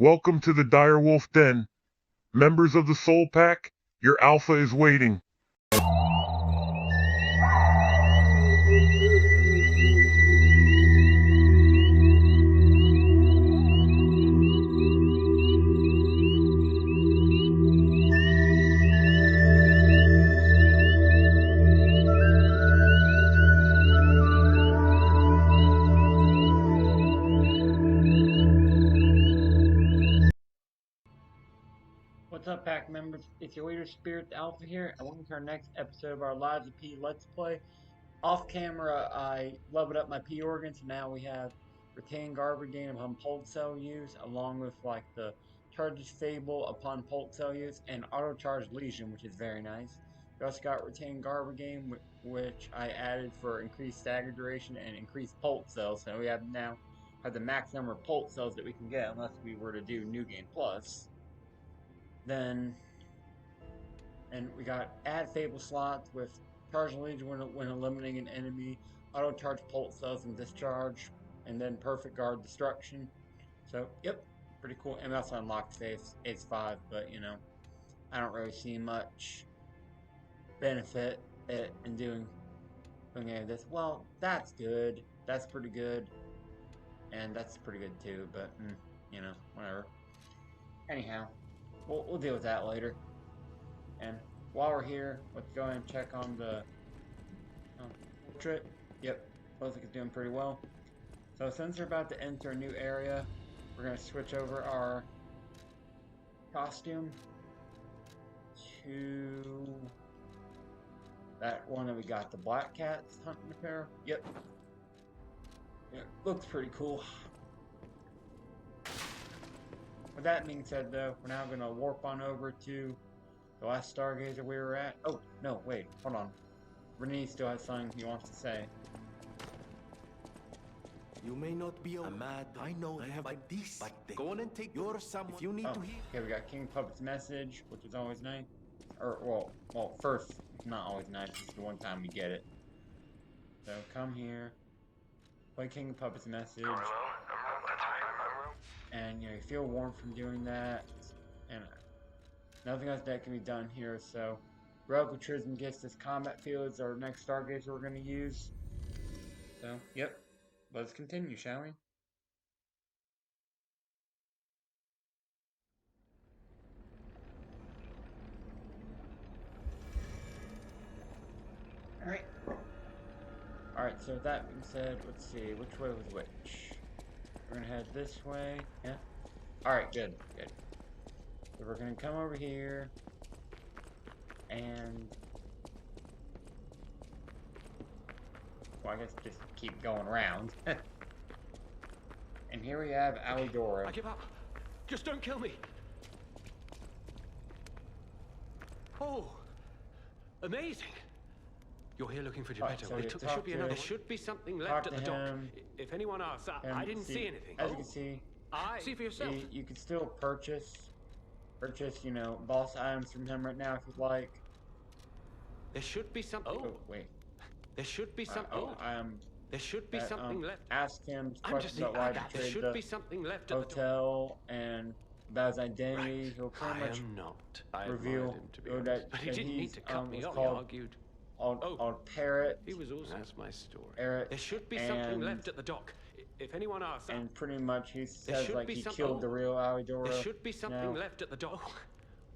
Welcome to the Direwolf Den. Members of the Soul Pack, your alpha is waiting. What's up, Pack members? It's your leader, Spirit Alpha here, and welcome to our next episode of our Lives of P Let's Play. Off camera, I leveled up my P organs, and now we have Retained Garbage Gain upon Pulse Cell use, along with like the Charges Fable upon Pulse Cell use, and Auto Charge Legion, which is very nice. We also got Retained Garbage Gain, which I added for increased stagger duration and increased Pulse Cells, so we now have the max number of Pulse Cells that we can get unless we were to do New Game Plus. And we got add Fable slots with Charge Legion when eliminating an enemy, Auto Charge Pulse Cells and Discharge, and then Perfect Guard Destruction. So, yep, pretty cool. And we also unlocked Phase 5, but you know, I don't really see much benefit in doing any of this. Well, that's good. That's pretty good. And that's pretty good too, but, you know, whatever. Anyhow. We'll deal with that later. And while we're here, let's go ahead and check on the portrait. Yep, looks like it's doing pretty well. So since we're about to enter a new area, we're going to switch over our costume to that one that we got, the Black Cat's hunting apparel. Yep. Yeah, looks pretty cool. With that being said, though, we're now going to warp on over to the last Stargazer we were at. Oh, no, wait, hold on. Renee still has something he wants to say. You may not be mad. I know I have like this. But go on and take your someone if you need to hear. Okay, we got King Puppet's message, which is always nice. Or, well, first, it's not always nice. It's the one time we get it. So, come here. Play King Puppet's message. And you know, you feel warm from doing that, and nothing else that can be done here. So, Relic Tourism gets this combat field as our next Stargazer we're going to use. So, yep, let's continue, shall we? Alright, so with that being said, let's see, which way was which? We're gonna head this way. Yeah. Alright, good. So we're gonna come over here and well, I guess just keep going around. And here we have Alidoro. I give up. Just don't kill me. Oh, amazing. You're here looking for Geppetto. So There should be another. There should be something left at the dock. If anyone asks, I didn't see anything. As you can see, see for yourself. You can still purchase, you know, boss items from him right now if you'd like. There should be something. Oh, wait. There should be something. There should be something left. Ask him questions about why he there should be the something left at the hotel and about his identity. He'll pretty much reveal him, to be honest. But he didn't need to cut me off. He argued. On Parrot. He was also. That's my story. Parrot, there should be something left at the dock. If anyone asks. And pretty much he says like he killed the real Alidoro. There should be something left at the dock.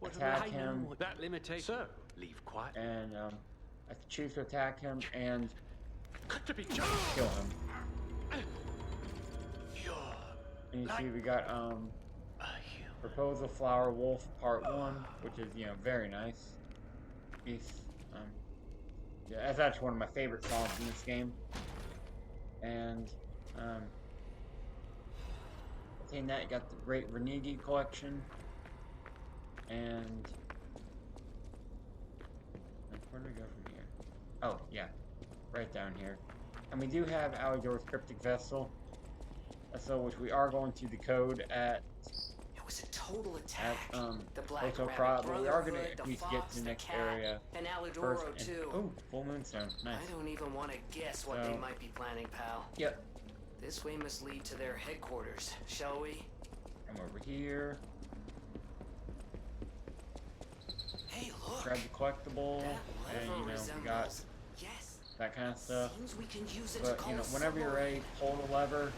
What attack him. That limitation. Sir, leave quiet. And choose to attack him and to be kill him. And you see we got Proposal Flower Wolf Part 1, which is, you know, very nice. Yeah, that's actually one of my favorite songs in this game. And between that, you got the Great Renegi collection. And where do we go from here? Oh, yeah, right down here. And we do have Alidor's Cryptic Vessel, which we are going to decode at. It was a total attack. The Black Hotel Rabbit Crab, but we are going Brotherhood, to at the least get Fox, to the the next Cat, area and first. Alidoro too. Oh, full moonstone, nice. I don't even want to guess what they might be planning, pal. Yep. This way must lead to their headquarters, shall we? Come over here. Hey, look. Grab the collectible, and you know, we got that kind of stuff. Seems we can use it But to you know, call whenever you're ready, pull the lever.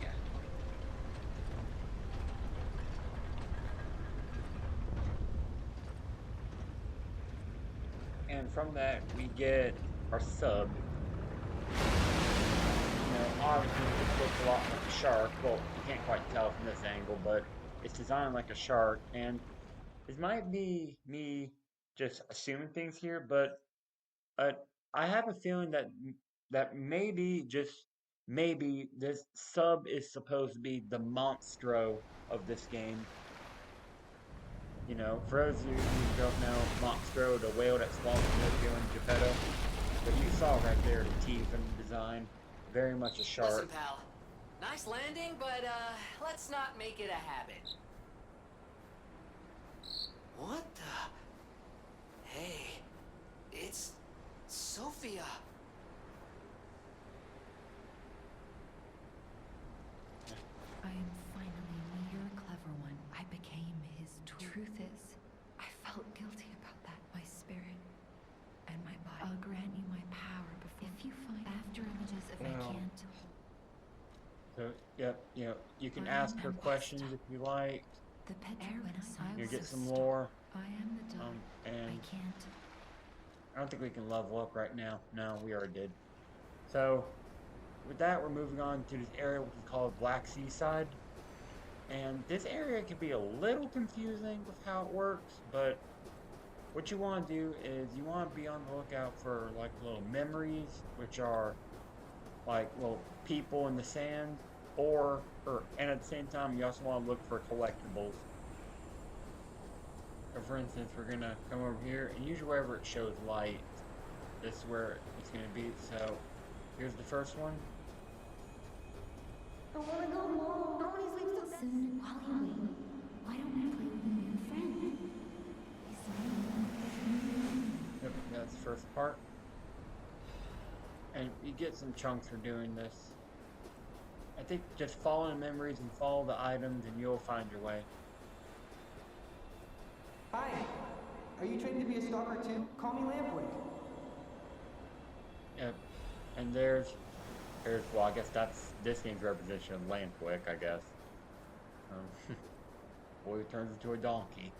Yeah. And from that, we get our sub. You know, obviously it looks a lot like a shark. Well, you can't quite tell from this angle, but it's designed like a shark. And this might be me just assuming things here, but uh, I have a feeling that maybe, just maybe, this sub is supposed to be the monstro of this game. You know, for those of you who don't know, monstro, the whale that swallows Pinocchio and Geppetto. But you saw right there the teeth and the design. Very much a shark. Listen, pal. Nice landing, but let's not make it a habit. What the? Hey, it's Sophia. I am finally me. You're a clever one. I became his tool. Truth is, I felt guilty about that. My spirit and my body. I'll grant you my power before. If you find after images, if I can't. So, yep, you know, you can ask her questions if you like. The Petra when You get some lore. I am the dog. And I can't. I don't think we can level up right now. No, we already did. So, with that, we're moving on to this area which is called Black Seaside. And this area can be a little confusing with how it works, but what you want to do is you want to be on the lookout for like little memories, which are like little people in the sand, and at the same time you also want to look for collectibles. So for instance, we're gonna come over here, and usually wherever it shows light, this is where it's gonna be. So here's the first one. I wanna go home. I don't want to sleep so soon. While you wait, why don't we play with a new friend? Yep, that's the first part. And you get some chunks for doing this. I think just follow the memories and follow the items and you'll find your way. Hi! Are you training to be a stalker too? Call me Lampwick. Yep. And there's, well, I guess that's this game's representation of Lampwick, I guess. Boy who turns into a donkey.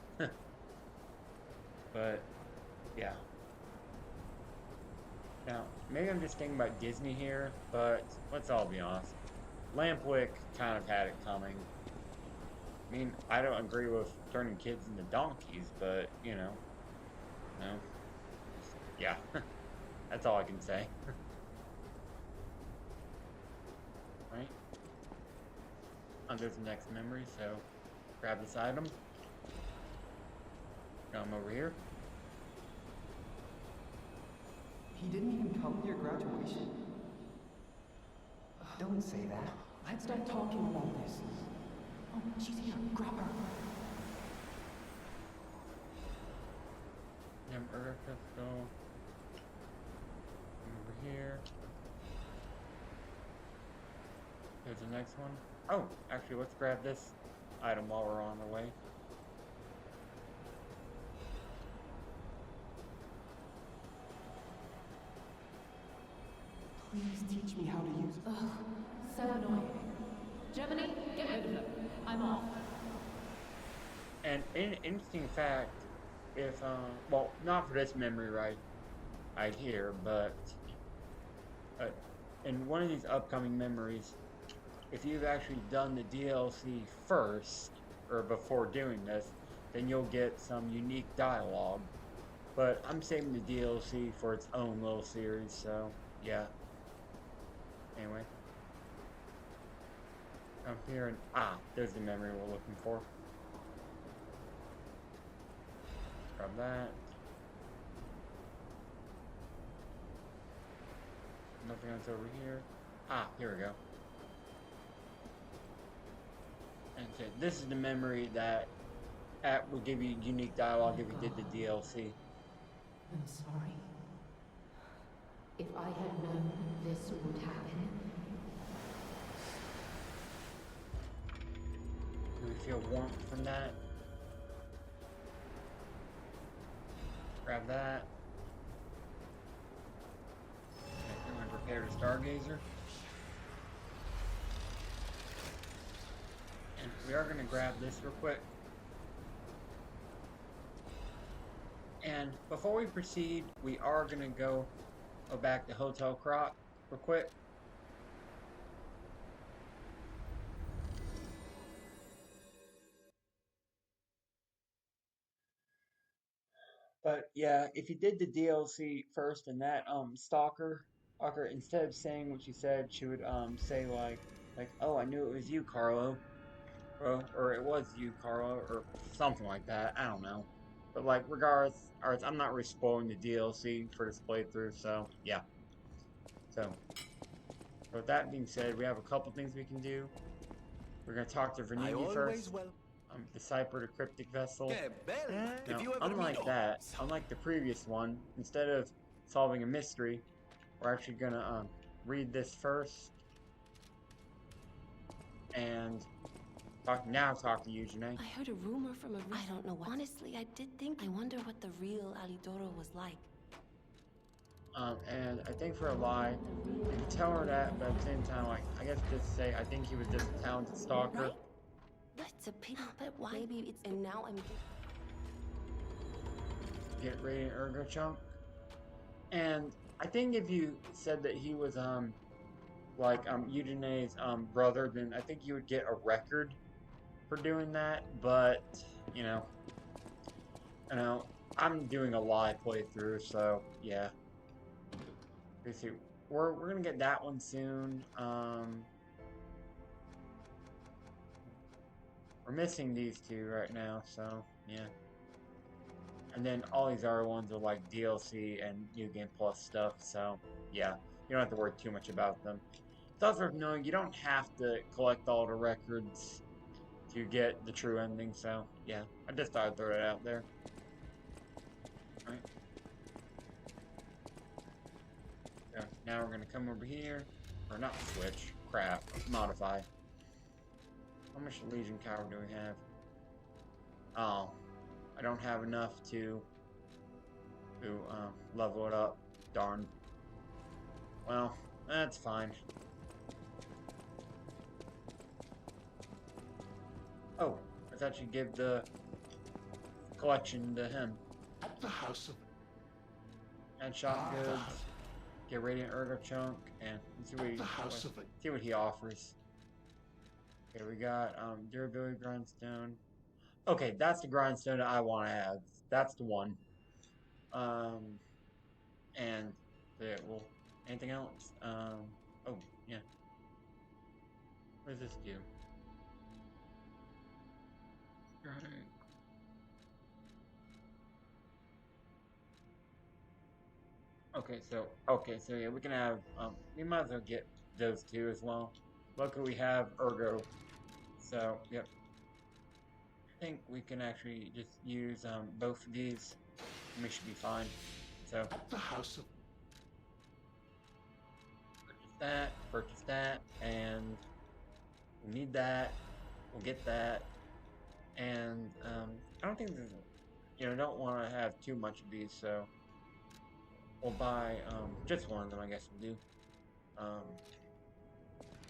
But, yeah. Now, maybe I'm just thinking about Disney here, but let's all be honest. Lampwick kind of had it coming. I mean, I don't agree with turning kids into donkeys, but, you know. Yeah. That's all I can say. Right? Oh, there's the next memory, so grab this item. Come over here. He didn't even come to your graduation? Don't say that. Let's start talking about this. Oh, she's here. Grab her. Let's go over here. There's the next one. Oh, actually, let's grab this item while we're on the way. Please teach me how to use it. Ugh, so annoying. Gemini, get rid of him. I'm off. And an interesting fact, if, well, not for this memory right here, but in one of these upcoming memories, if you've actually done the DLC first, or before doing this, then you'll get some unique dialogue. But I'm saving the DLC for its own little series, so, yeah. Anyway. I'm hearing, there's the memory we're looking for. Grab that. Nothing else over here. Here we go. And so this is the memory that will give you unique dialogue if you did the DLC. I'm sorry. If I had known this would happen. Do we feel warmth from that? Grab that. Okay, I'm going to prepare the Stargazer. And we are going to grab this real quick. And before we proceed, we are going to go back to Hotel Croc real quick. But yeah, if you did the DLC first and that Stalker, instead of saying what she said, she would say like, oh, I knew it was you, Carlo. Or it was you, Carlo, or something like that. I don't know. But like, regardless, I'm not really spoiling the DLC for this playthrough, so yeah. So, with that being said, we have a couple things we can do. We're gonna talk to Vernini first. Decipher the cryptic vessel. Now, unlike the previous one, instead of solving a mystery, we're actually gonna read this first and talk to you, Janae. I heard a rumor from a... I don't know what... Honestly, I did think... I wonder what the real Alidoro was like. And I think for a lie, you can tell her that, but at the same time, like, I guess just say, I think he was just a talented stalker. Right? That's a pity, but why? Maybe it's... And now I'm... Get Radiant Ergo Chunk. And I think if you said that he was, Eugene's, brother, then I think you would get a record for doing that, but, you know, I'm doing a live playthrough, so, yeah. Let's see, we're gonna get that one soon, we're missing these two right now, so, yeah. And then all these other ones are like DLC and New Game Plus stuff, so, yeah. You don't have to worry too much about them. It's also worth knowing you don't have to collect all the records to get the true ending, so, yeah. I just thought I'd throw it out there. Alright. So, now we're gonna come over here. Or not switch. Crap. Modify. How much Legion Power do we have? Oh. I don't have enough to level it up. Darn. Well, that's fine. Oh, I thought you'd give the collection to him. At the house of... And shot goods. Get Radiant Ergo Chunk, and see what he offers. Okay, we got Durability Grindstone. Okay, that's the grindstone that I want to have. That's the one. And yeah, well, anything else? Oh yeah. What does this do? Right. Okay, so yeah, we can have we might as well get those two as well. Luckily we have Ergo. So, yep. I think we can actually just use both of these and we should be fine. So At the house of... purchase that, and we need that, we'll get that, and I don't think there's, don't want to have too much of these, so we'll buy just one of them, I guess we'll do,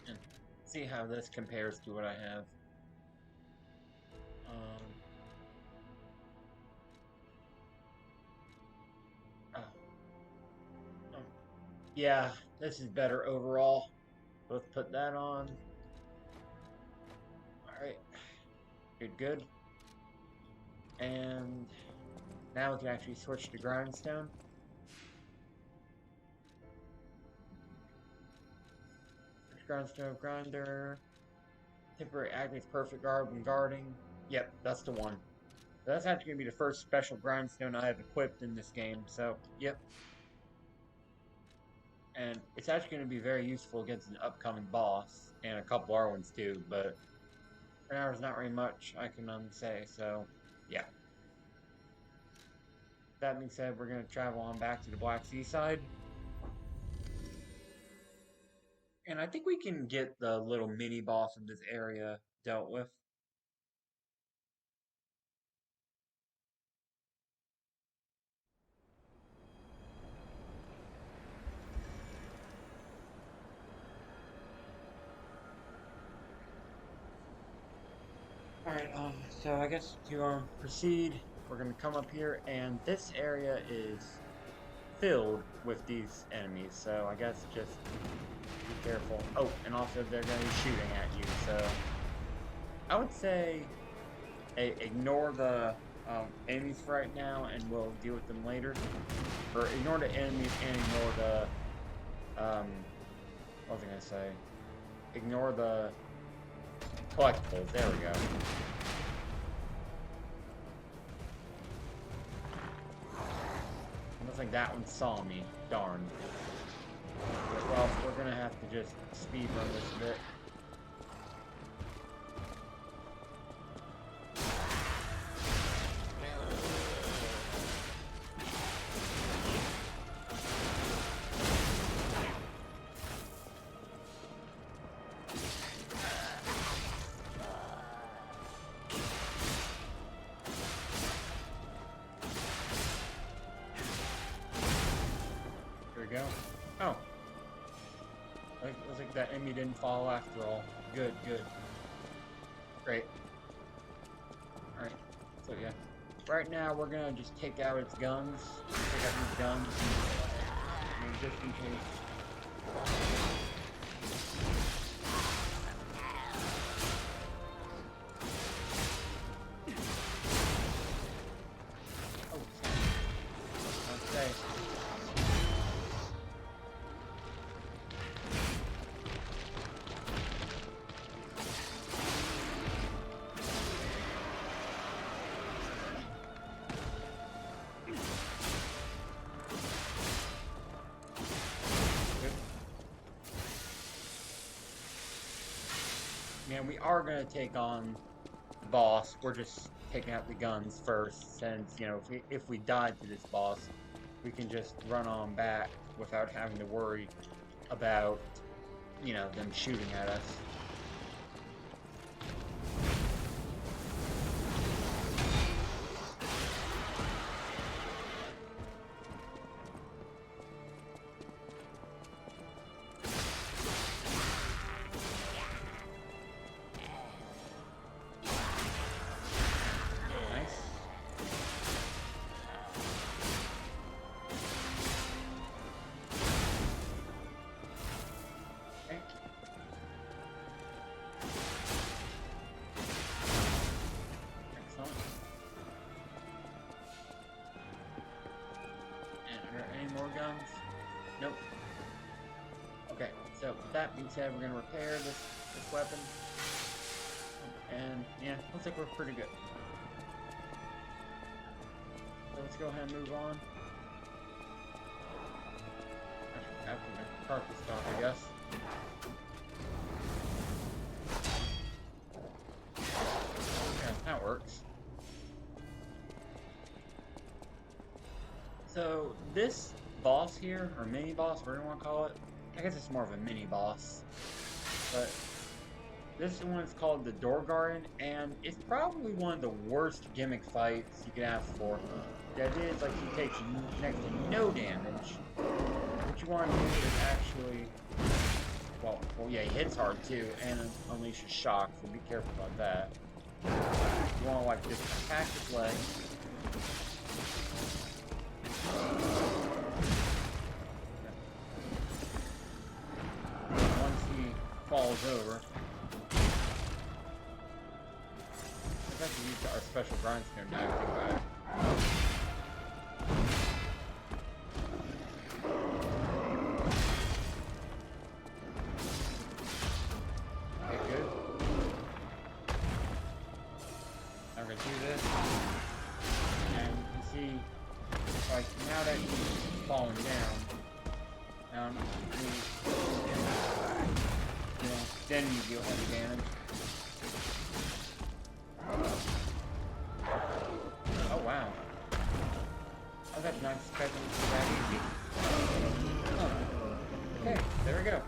and see how this compares to what I have. Yeah, this is better overall. Let's put that on. Alright. Good. And now we can actually switch to Grindstone. Grindstone Grinder. Temporary activates perfect guard when guarding. Yep, that's the one. That's actually going to be the first special Grindstone I have equipped in this game, so, yep. And it's actually going to be very useful against an upcoming boss, and a couple other ones too, but for now there's not really much I can say, so, yeah. That being said, we're going to travel on back to the Black Seaside. And I think we can get the little mini boss of this area dealt with. Alright, so I guess to proceed, we're gonna come up here, and this area is filled with these enemies, so I guess just be careful. Oh, and also they're gonna be shooting at you, so I would say ignore the enemies for right now, and we'll deal with them later. Or ignore the enemies and ignore the what was I gonna say? Ignore the collectibles. There we go. Looks like that one saw me. Darn. Well, we're gonna have to just speed run this a bit. Go. Oh. Looks like that enemy didn't fall after all. Good, good. Great. Alright, so yeah. Right now we're gonna just take out its guns. Take out these guns. Just in case. And we are going to take on the boss. We're just taking out the guns first, since, you know, if we die to this boss, we can just run on back without having to worry about, you know, them shooting at us. Guns? Nope. Okay, so with that being said, we're going to repair this weapon. And yeah, looks like we're pretty good. So let's go ahead and move on. After the carpet stop, I guess. Yeah, that works. So this boss here, or mini boss, whatever you want to call it. I guess it's more of a mini boss. But this one is called the Door Garden, and it's probably one of the worst gimmick fights you could ask for. The idea is like he takes next to no damage. What you want to do is actually, well yeah, he hits hard too, and unleashes shock, so be careful about that. You want to like just attack his leg. Once he falls over, I have to use our special grindstone now to think about it. Okay, good. Now we're gonna do this, and you can see, like, now that he's falling down, then you deal heavy damage. Oh wow. I was not expecting it to be that easy. Oh. Okay, there we go.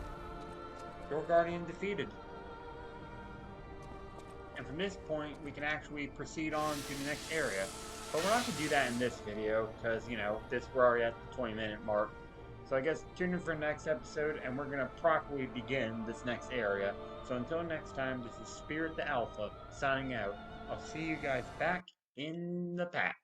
Your guardian defeated. And from this point, we can actually proceed on to the next area. But we're not going to do that in this video, because, you know, we're already at the 20-minute mark. So I guess tune in for the next episode, and we're going to properly begin this next area. So until next time, this is Spirit the Alpha, signing out. I'll see you guys back in the pack.